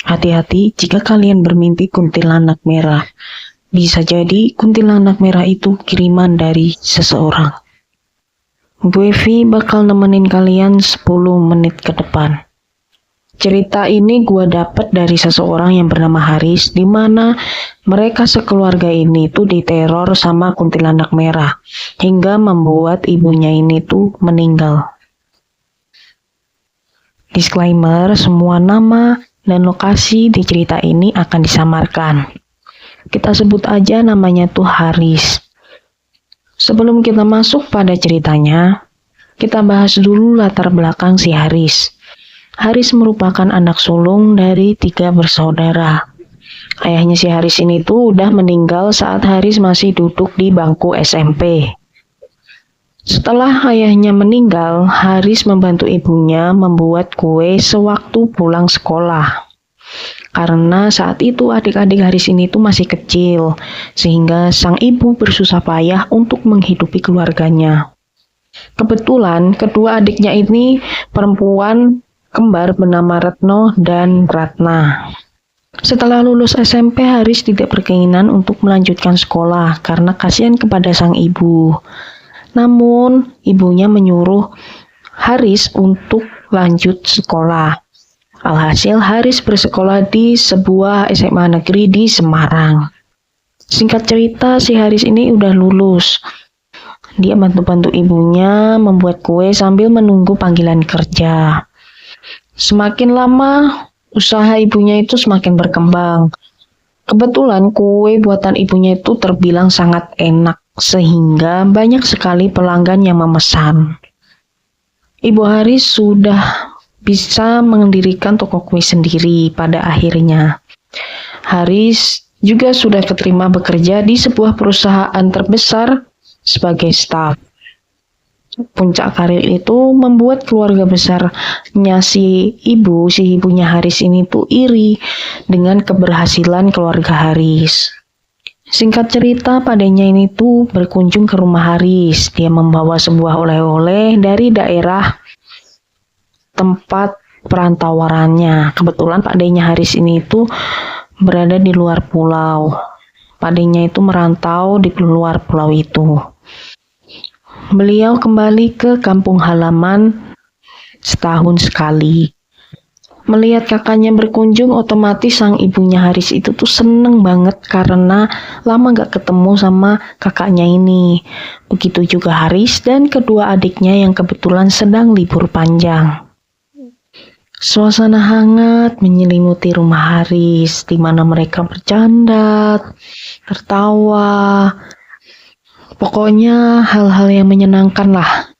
Hati-hati jika kalian bermimpi kuntilanak merah. Bisa jadi kuntilanak merah itu kiriman dari seseorang. Bu Evi bakal nemenin kalian 10 menit ke depan. Cerita ini gue dapet dari seseorang yang bernama Haris, di mana mereka sekeluarga ini tuh diteror sama kuntilanak merah, hingga membuat ibunya ini tuh meninggal. Disclaimer, semua nama dan lokasi di cerita ini akan disamarkan. Kita sebut aja namanya tuh Haris. Sebelum kita masuk pada ceritanya, kita bahas dulu latar belakang si Haris. Haris merupakan anak sulung dari 3 bersaudara. Ayahnya si Haris ini tuh udah meninggal saat Haris masih duduk di bangku SMP. Setelah ayahnya meninggal, Haris membantu ibunya membuat kue sewaktu pulang sekolah. Karena saat itu adik-adik Haris ini tuh masih kecil, sehingga sang ibu bersusah payah untuk menghidupi keluarganya. Kebetulan kedua adiknya ini perempuan kembar bernama Retno dan Ratna. Setelah lulus SMP, Haris tidak berkeinginan untuk melanjutkan sekolah karena kasihan kepada sang ibu. Namun, ibunya menyuruh Haris untuk lanjut sekolah. Alhasil, Haris bersekolah di sebuah SMA negeri di Semarang. Singkat cerita, si Haris ini udah lulus. Dia bantu-bantu ibunya membuat kue sambil menunggu panggilan kerja. Semakin lama, usaha ibunya itu semakin berkembang. Kebetulan kue buatan ibunya itu terbilang sangat enak, sehingga banyak sekali pelanggan yang memesan. Ibu Haris sudah bisa mendirikan toko kue sendiri pada akhirnya. Haris juga sudah keterima bekerja di sebuah perusahaan terbesar sebagai staf. Puncak karir itu membuat keluarga besarnya si ibunya Haris ini tuh iri dengan keberhasilan keluarga Haris. Singkat cerita, padanya ini tuh berkunjung ke rumah Haris. Dia membawa sebuah oleh-oleh dari daerah tempat perantauannya. Kebetulan padanya Haris ini tuh berada di luar pulau. Padanya itu merantau di luar pulau itu. Beliau kembali ke kampung halaman setahun sekali. Melihat kakaknya berkunjung, otomatis sang ibunya Haris itu tuh seneng banget karena lama gak ketemu sama kakaknya ini. Begitu juga Haris dan kedua adiknya yang kebetulan sedang libur panjang. Suasana hangat menyelimuti rumah Haris, di mana mereka bercanda, tertawa. Pokoknya hal-hal yang menyenangkan lah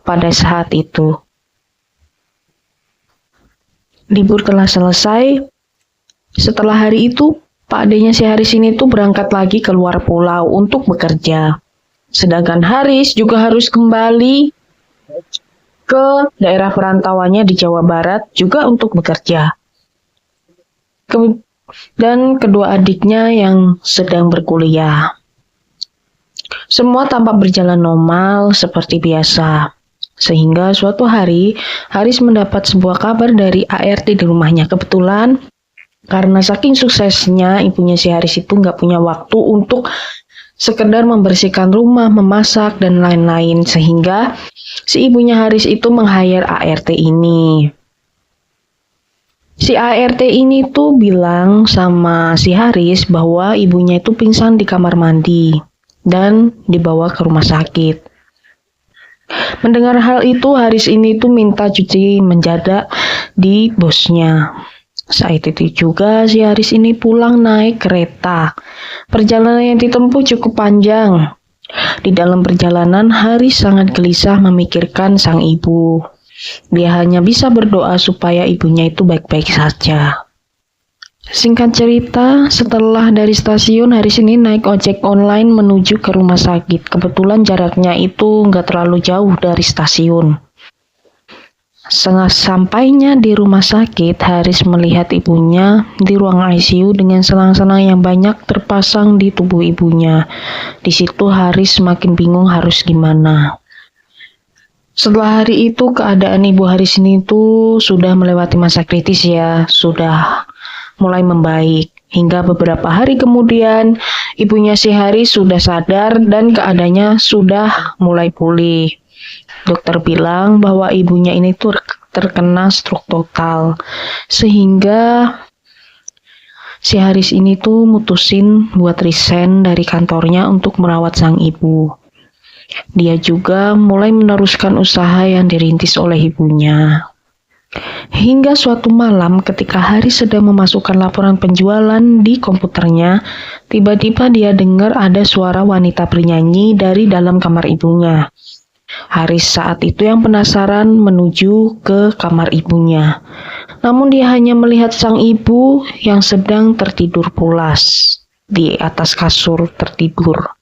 pada saat itu. Libur telah selesai. Setelah hari itu, Pak adenya si Haris ini tuh berangkat lagi ke luar pulau untuk bekerja. Sedangkan Haris juga harus kembali ke daerah perantauannya di Jawa Barat juga untuk bekerja. Dan kedua adiknya yang sedang berkuliah. Semua tampak berjalan normal seperti biasa. Sehingga suatu hari, Haris mendapat sebuah kabar dari ART di rumahnya. Kebetulan, karena saking suksesnya, ibunya si Haris itu nggak punya waktu untuk sekedar membersihkan rumah, memasak, dan lain-lain. Sehingga si ibunya Haris itu meng-hire ART ini. Si ART ini tuh bilang sama si Haris bahwa ibunya itu pingsan di kamar mandi dan dibawa ke rumah sakit. Mendengar hal itu, Haris ini tuh minta cuci mendadak di bosnya. Saat itu juga si Haris ini pulang naik kereta. Perjalanan yang ditempuh cukup panjang. Di dalam perjalanan, Haris sangat gelisah memikirkan sang ibu. Dia hanya bisa berdoa supaya ibunya itu baik-baik saja. Singkat cerita, setelah dari stasiun, Haris ini naik ojek online menuju ke rumah sakit. Kebetulan jaraknya itu nggak terlalu jauh dari stasiun. Sampainya di rumah sakit, Haris melihat ibunya di ruang ICU dengan selang-selang yang banyak terpasang di tubuh ibunya. Di situ Haris semakin bingung harus gimana. Setelah hari itu, keadaan ibu Haris ini tuh sudah melewati masa kritis ya, sudah mulai membaik. Hingga beberapa hari kemudian, ibunya si Haris sudah sadar dan keadaannya sudah mulai pulih. Dokter bilang bahwa ibunya ini tuh terkena stroke total, sehingga si Haris ini tuh mutusin buat resign dari kantornya untuk merawat sang ibu. Dia juga mulai meneruskan usaha yang dirintis oleh ibunya. Hingga suatu malam ketika Haris sedang memasukkan laporan penjualan di komputernya, tiba-tiba dia dengar ada suara wanita bernyanyi dari dalam kamar ibunya. Haris saat itu yang penasaran menuju ke kamar ibunya. Namun dia hanya melihat sang ibu yang sedang tertidur pulas di atas kasur tertidur.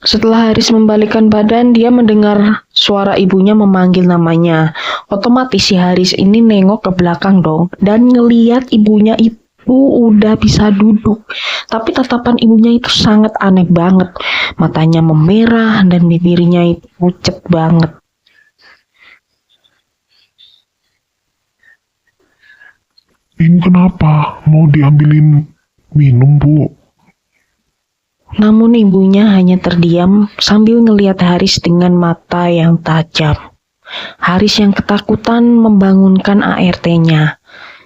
Setelah Haris membalikkan badan, dia mendengar suara ibunya memanggil namanya. Otomatis si Haris ini nengok ke belakang dong, dan ngeliat ibunya itu udah bisa duduk. Tapi tatapan ibunya itu sangat aneh banget. Matanya memerah dan bibirnya itu pucet banget. Ini kenapa? Mau diambilin minum, Bu? Namun ibunya hanya terdiam sambil ngelihat Haris dengan mata yang tajam. Haris yang ketakutan membangunkan ART-nya.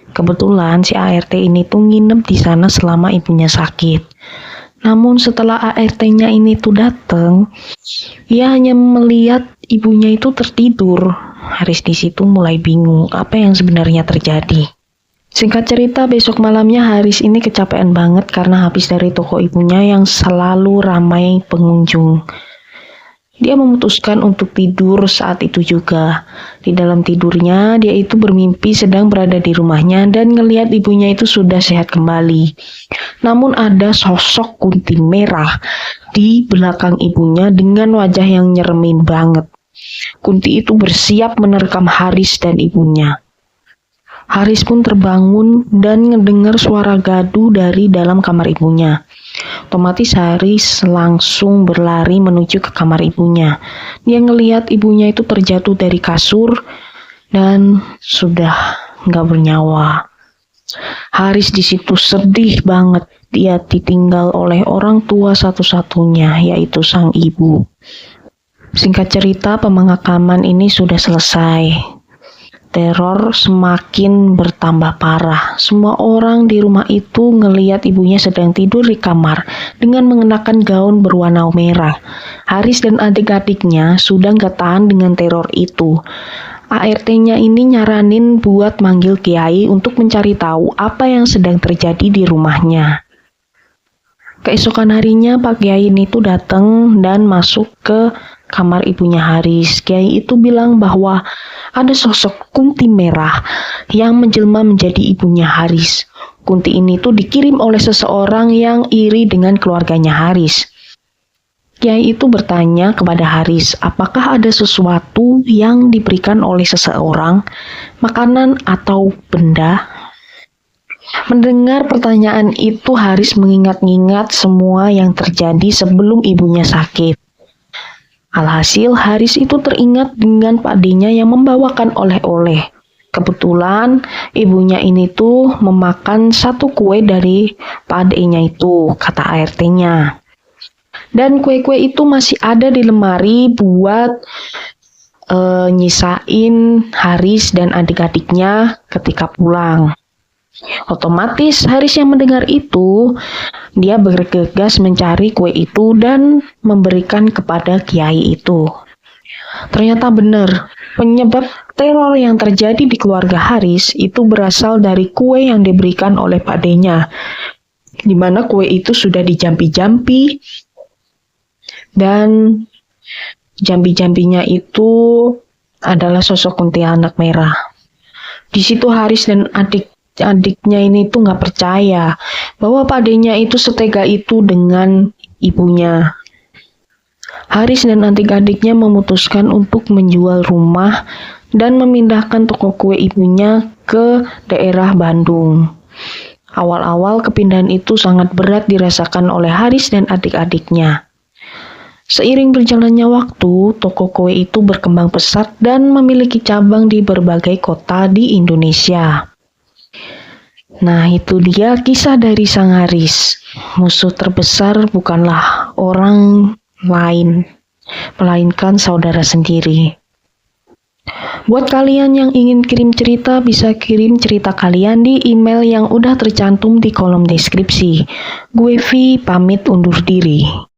Kebetulan si ART ini tuh nginep di sana selama ibunya sakit. Namun setelah ART-nya ini tuh datang, ia hanya melihat ibunya itu tertidur. Haris di situ mulai bingung apa yang sebenarnya terjadi. Singkat cerita, besok malamnya Haris ini kecapean banget karena habis dari toko ibunya yang selalu ramai pengunjung. Dia memutuskan untuk tidur saat itu juga. Di dalam tidurnya, dia itu bermimpi sedang berada di rumahnya dan ngelihat ibunya itu sudah sehat kembali. Namun ada sosok kunti merah di belakang ibunya dengan wajah yang nyeremin banget. Kunti itu bersiap menerkam Haris dan ibunya. Haris pun terbangun dan mendengar suara gaduh dari dalam kamar ibunya. Otomatis Haris langsung berlari menuju ke kamar ibunya. Dia ngelihat ibunya itu terjatuh dari kasur dan sudah nggak bernyawa. Haris di situ sedih banget. Dia ditinggal oleh orang tua satu-satunya, yaitu sang ibu. Singkat cerita, pemakaman ini sudah selesai. Teror semakin bertambah parah. Semua orang di rumah itu ngelihat ibunya sedang tidur di kamar dengan mengenakan gaun berwarna merah. Haris dan adik-adiknya sudah nggak tahan dengan teror itu. ART-nya ini nyaranin buat manggil kiai untuk mencari tahu apa yang sedang terjadi di rumahnya. Keesokan harinya Pak Kiai ini tuh datang dan masuk ke kamar ibunya Haris. Kiai itu bilang bahwa ada sosok kunti merah yang menjelma menjadi ibunya Haris. Kunti ini tuh dikirim oleh seseorang yang iri dengan keluarganya Haris. Kiai itu bertanya kepada Haris, apakah ada sesuatu yang diberikan oleh seseorang, makanan atau benda? Mendengar pertanyaan itu, Haris mengingat-ingat semua yang terjadi sebelum ibunya sakit. Alhasil, Haris itu teringat dengan pakdenya yang membawakan oleh-oleh. Kebetulan, ibunya ini tuh memakan satu kue dari pakdenya itu, kata ART-nya. Dan kue-kue itu masih ada di lemari buat nyisain Haris dan adik-adiknya ketika pulang. Otomatis Haris yang mendengar itu, dia bergegas mencari kue itu dan memberikan kepada kiai itu. Ternyata benar, penyebab teror yang terjadi di keluarga Haris itu berasal dari kue yang diberikan oleh pakdenya, di mana kue itu sudah dijampi-jampi dan jambi-jambinya itu adalah sosok kuntilanak merah. Di situ Haris dan adiknya ini tuh nggak percaya bahwa pakdenya itu setega itu dengan ibunya. Haris dan adik-adiknya memutuskan untuk menjual rumah dan memindahkan toko kue ibunya ke daerah Bandung. Awal-awal kepindahan itu sangat berat dirasakan oleh Haris dan adik-adiknya. Seiring berjalannya waktu, toko kue itu berkembang pesat dan memiliki cabang di berbagai kota di Indonesia. Nah, itu dia kisah dari sang Haris. Musuh terbesar bukanlah orang lain, melainkan saudara sendiri. Buat kalian yang ingin kirim cerita, bisa kirim cerita kalian di email yang udah tercantum di kolom deskripsi. Gue Vi pamit undur diri.